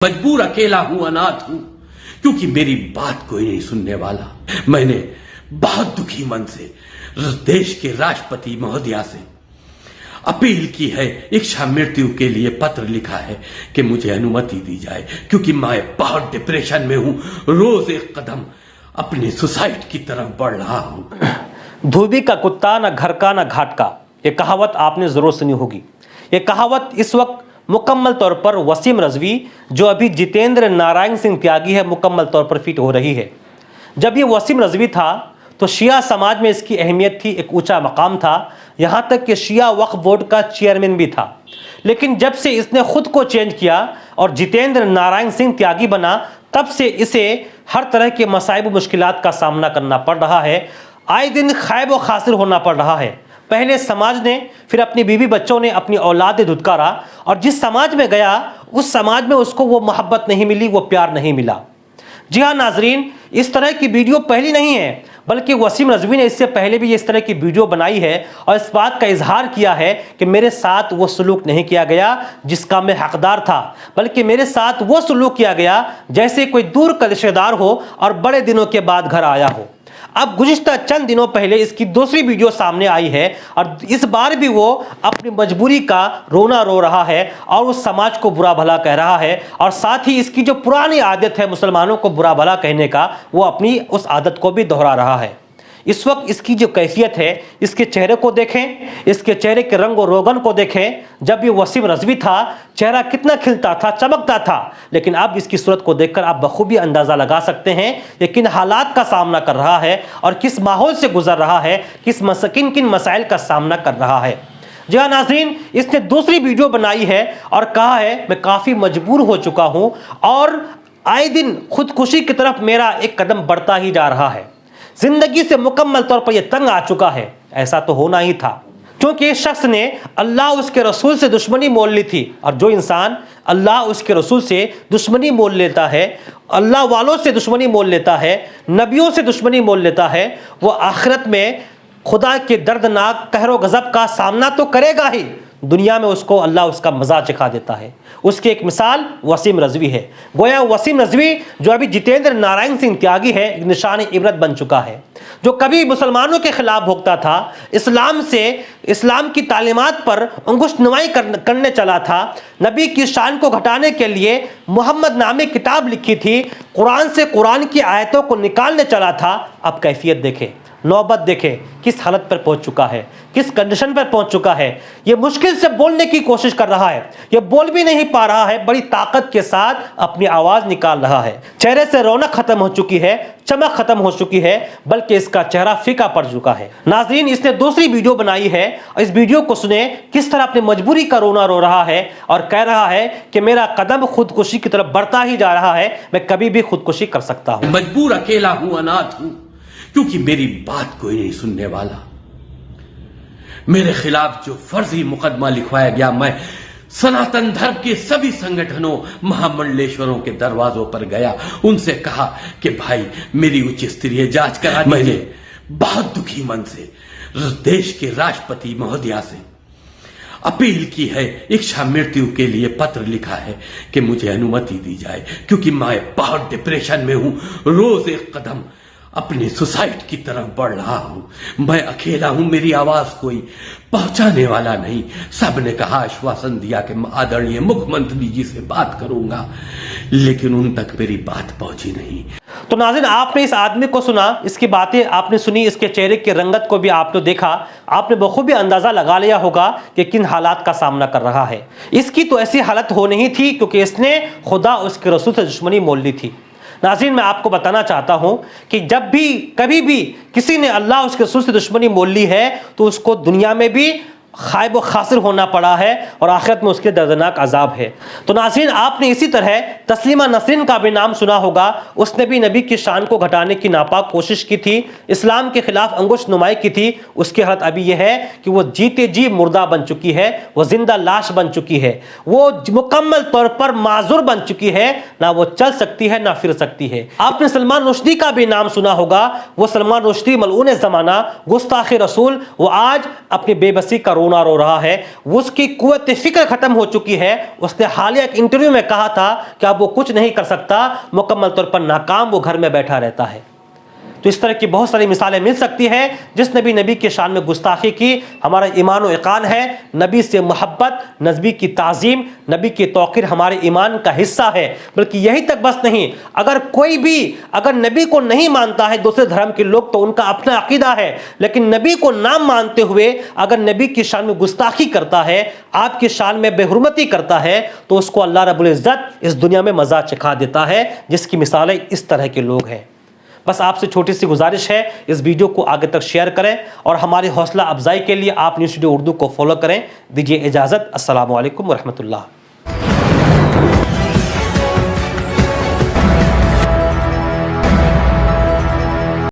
मजबूर अकेला हूं, अनाथ हूं, क्योंकि मेरी बात कोई नहीं सुनने वाला। मैंने बहुत दुखी मन से देश के राष्ट्रपति महोदया से अपील की है, इच्छा मृत्यु के लिए पत्र लिखा है कि मुझे अनुमति दी जाए, क्योंकि मैं बहुत डिप्रेशन में हूं। रोज एक कदम अपनी सुसाइड की तरफ बढ़ रहा हूं। धोबी का कुत्ता न घर का न घाट का, ये कहावत आपने जरूर सुनी होगी। ये कहावत इस वक्त मुकम्मल तौर पर वसीम रजवी, जो अभी जितेंद्र नारायण सिंह त्यागी है, मुकम्मल तौर पर फिट हो रही है। जब ये वसीम रजवी था तो शिया समाज में इसकी अहमियत थी, एक ऊंचा मकाम था, यहाँ तक कि शिया वक्फ बोर्ड का चेयरमैन भी था। लेकिन जब से इसने खुद को चेंज किया और जितेंद्र नारायण सिंह त्यागी बना, तब से इसे हर तरह के मसाइब मुश्किलात का सामना करना पड़ रहा है। आए दिन खैब व खासिर होना पड़ रहा है। पहले समाज ने, फिर अपनी बीवी बच्चों ने अपनी औलाद धुतकारा, और जिस समाज में गया उस समाज में उसको वो मोहब्बत नहीं मिली, वो प्यार नहीं मिला। जी हाँ नाजरीन, इस तरह की वीडियो पहली नहीं है, बल्कि वसीम रजवी ने इससे पहले भी इस तरह की वीडियो बनाई है और इस बात का इजहार किया है कि मेरे साथ वो सलूक नहीं किया गया जिसका मैं हकदार था, बल्कि मेरे साथ वो सलूक किया गया जैसे कोई दूर का रिश्तेदार हो और बड़े दिनों के बाद घर आया हो। अब गुज़िश्ता चंद दिनों पहले इसकी दूसरी वीडियो सामने आई है और इस बार भी वो अपनी मजबूरी का रोना रो रहा है और उस समाज को बुरा भला कह रहा है, और साथ ही इसकी जो पुरानी आदत है मुसलमानों को बुरा भला कहने का, वो अपनी उस आदत को भी दोहरा रहा है। इस वक्त इसकी जो कैफियत है, इसके चेहरे को देखें, इसके चेहरे के रंग और रोगन को देखें। जब ये वसीम रजवी था, चेहरा कितना खिलता था, चमकता था, लेकिन अब इसकी सूरत को देखकर आप बखूबी अंदाजा लगा सकते हैं ये किन हालात का सामना कर रहा है और किस माहौल से गुजर रहा है, किन किन मसाइल का सामना कर रहा है। जी हाँ नाज़रीन, इसने दूसरी वीडियो बनाई है और कहा है मैं काफ़ी मजबूर हो चुका हूँ और आए दिन खुदकुशी की तरफ मेरा एक कदम बढ़ता ही जा रहा है। जिंदगी से मुकम्मल तौर पर यह तंग आ चुका है। ऐसा तो होना ही था, क्योंकि इस शख्स ने अल्लाह उसके रसूल से दुश्मनी मोल ली थी, और जो इंसान अल्लाह उसके रसूल से दुश्मनी मोल लेता है, अल्लाह वालों से दुश्मनी मोल लेता है, नबियों से दुश्मनी मोल लेता है, वो आखिरत में खुदा के दर्दनाक कहर व गज़ब का सामना तो करेगा ही, दुनिया में उसको अल्लाह उसका मज़ा चिखा देता है। उसकी एक मिसाल वसीम रजवी है। गोया वसीम रजवी जो अभी जितेंद्र नारायण सिंह त्यागी है, एक निशान इबरत बन चुका है, जो कभी मुसलमानों के खिलाफ भोगता था, इस्लाम से, इस्लाम की तालीमात पर अंगुश नुमाई करने चला था, नबी की शान को घटाने के लिए मोहम्मद नामी किताब लिखी थी, कुरान से कुरान की आयतों को निकालने चला था। अब कैफियत देखें, नौबत देखें, किस हालत पर पहुंच चुका है, किस कंडीशन पर पहुंच चुका है। ये मुश्किल से बोलने की कोशिश कर रहा है, ये बोल भी नहीं पा रहा है, बड़ी ताकत के साथ अपनी आवाज निकाल रहा है। चेहरे से रौनक खत्म हो चुकी है, चमक खत्म हो चुकी है, बल्कि इसका चेहरा फीका पड़ चुका है। नाजरीन, इसने दूसरी वीडियो बनाई है और इस वीडियो को सुने किस तरह अपनी मजबूरी का रोना रो रहा है और कह रहा है कि मेरा कदम खुदकुशी की तरफ बढ़ता ही जा रहा है, मैं कभी भी खुदकुशी कर सकता हूं। मजबूर अकेला हूं, अनाथ हूं, क्योंकि मेरी बात कोई नहीं सुनने वाला। मेरे खिलाफ जो फर्जी मुकदमा लिखवाया गया, मैं सनातन धर्म के सभी संगठनों, महामंडलेश्वरों के दरवाजों पर गया, उनसे कहा कि भाई मेरी उच्च स्तरीय जांच करा। मैंने बहुत दुखी मन से देश के राष्ट्रपति महोदया से अपील की है, इच्छा मृत्यु के लिए पत्र लिखा है कि मुझे अनुमति दी जाए, क्योंकि मैं बहुत डिप्रेशन में हूं। रोज एक कदम अपनी सुसाइड की तरफ बढ़ रहा हूं। मैं अकेला हूं, मेरी आवाज कोई पहुंचाने वाला नहीं। सबने कहा, आश्वासन दिया कि आदरणीय मुख्यमंत्री जी से बात करूंगा, लेकिन उन तक मेरी बात पहुंची नहीं। तो नाज़रीन, आपने इस आदमी को सुना, इसकी बातें आपने सुनी, इसके चेहरे की रंगत को भी आपने देखा, आपने बखूबी अंदाजा लगा लिया होगा कि किन हालात का सामना कर रहा है। इसकी तो ऐसी हालत हो नहीं थी, क्योंकि इसने खुदा उसके रसूल से दुश्मनी मोल ली थी। नाज़रीन, मैं आपको बताना चाहता हूं कि जब भी कभी भी किसी ने अल्लाह उसके रसूल से दुश्मनी मोल ली है तो उसको दुनिया में भी खाइब व खासिर होना पड़ा है और आखिरत में उसके दर्दनाक अजाब है। तो नाज़रीन, आपने इसी तरह तस्लीमा नसरीन का भी नाम सुना होगा। उसने भी नबी की शान को घटाने की नापाक कोशिश की थी, इस्लाम के खिलाफ अंगुश नुमाई की थी। उसकी हालत अभी यह है कि वो जीते जी मुर्दा बन चुकी है, वो जिंदा लाश बन चुकी है, वो मुकम्मल तौर पर माजूर बन चुकी है, ना वो चल सकती है ना फिर सकती है। आपने सलमान रुश्दी का भी नाम सुना होगा। वो सलमान रुश्दी मलऊन ज़माना, गुस्ताखे रसूल, वो आज अपनी बेबसी का रोना रो रहा है, उसकी कुव्वत फिक्र खत्म हो चुकी है। उसने हालिया एक इंटरव्यू में कहा था कि अब वो कुछ नहीं कर सकता, मुकम्मल तौर पर नाकाम वो घर में बैठा रहता है। तो इस तरह की बहुत सारी मिसालें मिल सकती हैं। जिसने भी नबी के शान में गुस्ताखी की, हमारा ईमान व इक़ान है, नबी से मोहब्बत, नबी की ताज़ीम, नबी की तौक़ीर हमारे ईमान का हिस्सा है। बल्कि यही तक बस नहीं, अगर कोई भी अगर नबी को नहीं मानता है, दूसरे धर्म के लोग, तो उनका अपना अकीदा है, लेकिन नबी को ना मानते हुए अगर नबी की शान में गुस्ताखी करता है, आपकी शान में बेहुरमती करता है, तो उसको अल्लाह रब्बुल इज़्ज़त इस दुनिया में मज़ा चखा देता है, जिसकी मिसालें इस तरह के लोग हैं। बस आपसे छोटी सी गुजारिश है, इस वीडियो को आगे तक शेयर करें और हमारी हौसला अफजाई के लिए आप न्यूज़ स्टूडियो उर्दू को फॉलो करें। दीजिए इजाज़त। अस्सलामु अलैकुम व रहमतुल्लाह।